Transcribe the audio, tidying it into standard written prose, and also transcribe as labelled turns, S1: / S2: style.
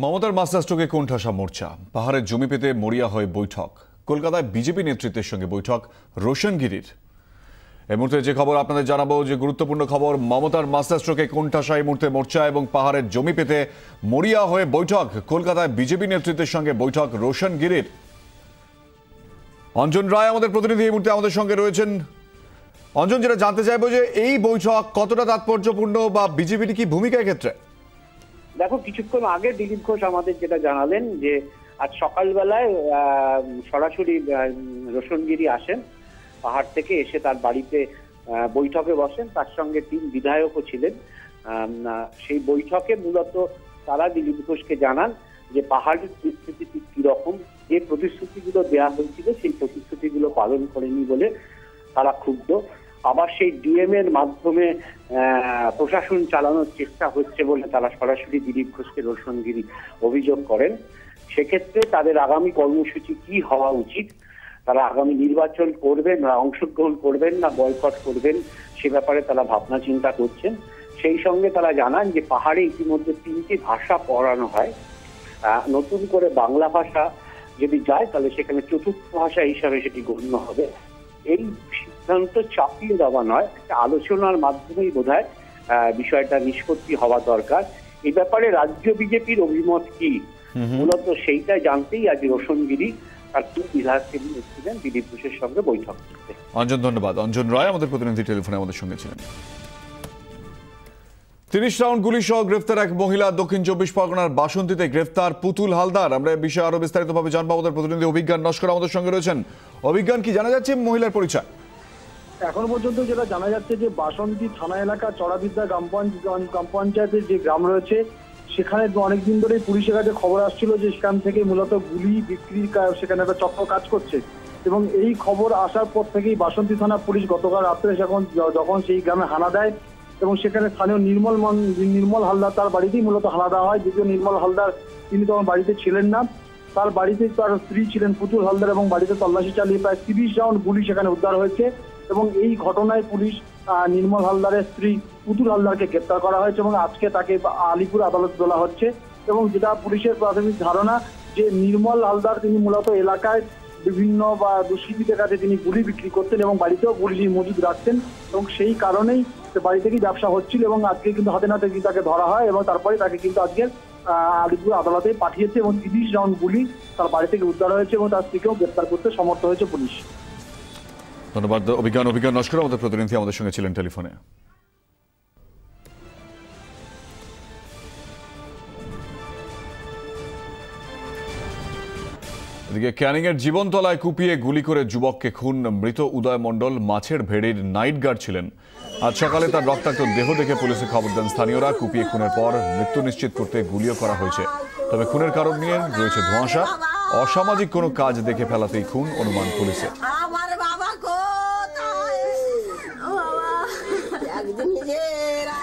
S1: মমতার মাস্টারস্ট্রোকে কোণঠাসা মোর্চা, পাহাড়ের জমি পেতে মরিয়া হয়ে বৈঠক। কলকাতায় বিজেপি নেতৃত্বের সঙ্গে বৈঠক রোশন গিরির। এই মুহূর্তে যে খবর আপনাদের জানাবো, যে গুরুত্বপূর্ণ খবর, মমতার মাস্টারস্ট্রোকে কোণঠাসা এই মুহূর্তে মোর্চা এবং পাহাড়ের জমি পেতে মরিয়া হয়ে বৈঠক। কলকাতায় বিজেপি নেতৃত্বের সঙ্গে বৈঠক রোশন গিরির। অঞ্জন রায় আমাদের প্রতিনিধি এই মুহূর্তে আমাদের সঙ্গে রয়েছেন। অঞ্জন, যেটা জানতে চাইবো যে এই বৈঠক কতটা তাৎপর্যপূর্ণ বা বিজেপির কি ভূমিকা ক্ষেত্রে?
S2: দেখো, কিছুক্ষণ আগে দিলীপ ঘোষ আমাদের যেটা জানালেন যে আজ সকালবেলায় সরাসরি রোশনগিরি আসেন, পাহাড় থেকে এসে তার বাড়িতে বৈঠকে বসেন। তার সঙ্গে 3 বিধায়কও ছিলেন। সেই বৈঠকে মূলত তারা দিলীপ ঘোষকে জানান যে পাহাড়ের পরিস্থিতি ঠিক কিরকম, যে প্রতিশ্রুতিগুলো দেওয়া হয়েছিল সেই প্রতিশ্রুতিগুলো পালন করেনি বলে তারা ক্ষুব্ধ। আবার সেই ডিএম এর মাধ্যমে প্রশাসন চালানোর চেষ্টা হচ্ছে বলে তারা সরাসরি দিলীপ ঘোষকে রোশনগিরি অভিযোগ করেন। সেক্ষেত্রে তাদের আগামী কর্মসূচি কি হওয়া উচিত, তারা আগামী নির্বাচন করবেন না অংশগ্রহণ করবেন না বয়কট করবেন, সে ব্যাপারে তারা ভাবনা চিন্তা করছেন। সেই সঙ্গে তারা জানান যে পাহাড়ে ইতিমধ্যে 3টি ভাষা পড়ানো হয়। নতুন করে বাংলা ভাষা যদি যায় তাহলে সেখানে চতুর্থ ভাষা হিসাবে সেটি গণ্য হবে। এই সিদ্ধান্ত চাপিয়ে দেওয়া নয়, একটা আলোচনার মাধ্যমেই বোধহয় বিষয়টা নিষ্পত্তি হওয়া দরকার। এই ব্যাপারে রাজ্য বিজেপির অভিমত কি, মূলত সেইটা জানতেই আজ রোশনগিরি তার 2 বিধায়ককে নিয়ে এসেছিলেন দিলীপ ঘোষের সঙ্গে বৈঠক করতে।
S1: অঞ্জন, ধন্যবাদ। অঞ্জন রায় আমাদের প্রতিনিধি টেলিফোনে আমাদের সঙ্গে ছিলেন। 30 রাউন্ড গুলি সহ গ্রেফতার এক মহিলা। দক্ষিণ 24 পরগনার বাসন্তীতে গ্রেফতার পুতুল হালদার। আমরা এই বিষয়ে আরো বিস্তারিতভাবে জানবো। আমাদের প্রতিনিধি অভিজ্ঞান নস্কর আমাদের সঙ্গে রয়েছেন। অভিজ্ঞান, কি জানা যাচ্ছে মহিলার পরিচয়?
S3: এখন পর্যন্ত যেটা জানা যাচ্ছে যে বাসন্তী থানা এলাকা চড়াবিদ্যা গ্রাম পঞ্চায়েতের যে গ্রাম রয়েছে সেখানে অনেকদিন ধরে পুলিশের কাছে খবর আসছিল যে সেখান থেকে মূলত গুলি বিক্রির সেখানে একটা চক্র কাজ করছে, এবং এই খবর আসার পর থেকেই বাসন্তী থানা পুলিশ গতকাল রাত্রে যখন সেই গ্রামে হানা দেয় এবং সেখানে স্থানীয় নির্মল হালদার তার বাড়িতেই মূলত হানা দেওয়া হয়। যদিও নির্মল হালদার তিনি তখন বাড়িতে ছিলেন না, তার বাড়িতে তার স্ত্রী ছিলেন পুতুল হালদার, এবং বাড়িতে তল্লাশি চালিয়ে প্রায় 30 রাউন্ড গুলি সেখানে উদ্ধার হয়েছে। এবং এই ঘটনায় পুলিশ নির্মল হালদারের স্ত্রী পুতুল হালদারকে গ্রেপ্তার করা হয়েছে এবং আজকে তাকে আলিপুর আদালতে তোলা হচ্ছে। এবং যেটা পুলিশের প্রাথমিক ধারণা যে নির্মল হালদার তিনি মূলত এলাকায় বিভিন্ন বা দুষ্কৃতীদের কাছে তিনি গুলি বিক্রি করতেন এবং বাড়িতেও গুলি মজুদ রাখতেন, এবং সেই কারণেই বাড়ি থেকেই ব্যবসা হচ্ছিল। এবং আজকে কিন্তু হাতে নাতে তাকে ধরা হয় এবং তারপরে তাকে কিন্তু আজকে আলিপুর আদালতে পাঠিয়েছে এবং 30 রাউন্ড গুলি তার বাড়ি থেকে উদ্ধার হয়েছে এবং তার স্ত্রীকেও গ্রেপ্তার করতে সমর্থ হয়েছে পুলিশ।
S1: ধন্যবাদ অভিজ্ঞান নস্কর আমাদের প্রতিনিধি আমাদের সঙ্গে ছিলেন টেলিফোনে। এদিকে ক্যানিং এর জীবনতলায় কুপিয়ে গুলি করে যুবককে খুন। মৃত উদয় মণ্ডল মাছের ভেড়ির নাইট গার্ড ছিলেন। আজ সকালে তার রক্তাক্ত দেহ দেখে পুলিশে খবর দেন স্থানীয়রা। কুপিয়ে খুনের পর মৃত্যু নিশ্চিত করতে গুলিও করা হয়েছে। তবে খুনের কারণ নিয়ে রয়েছে ধোঁয়াশা। অসামাজিক কোনো কাজ দেখে ফেলাতেই খুন অনুমান পুলিশের।
S4: একদিন নিজেরা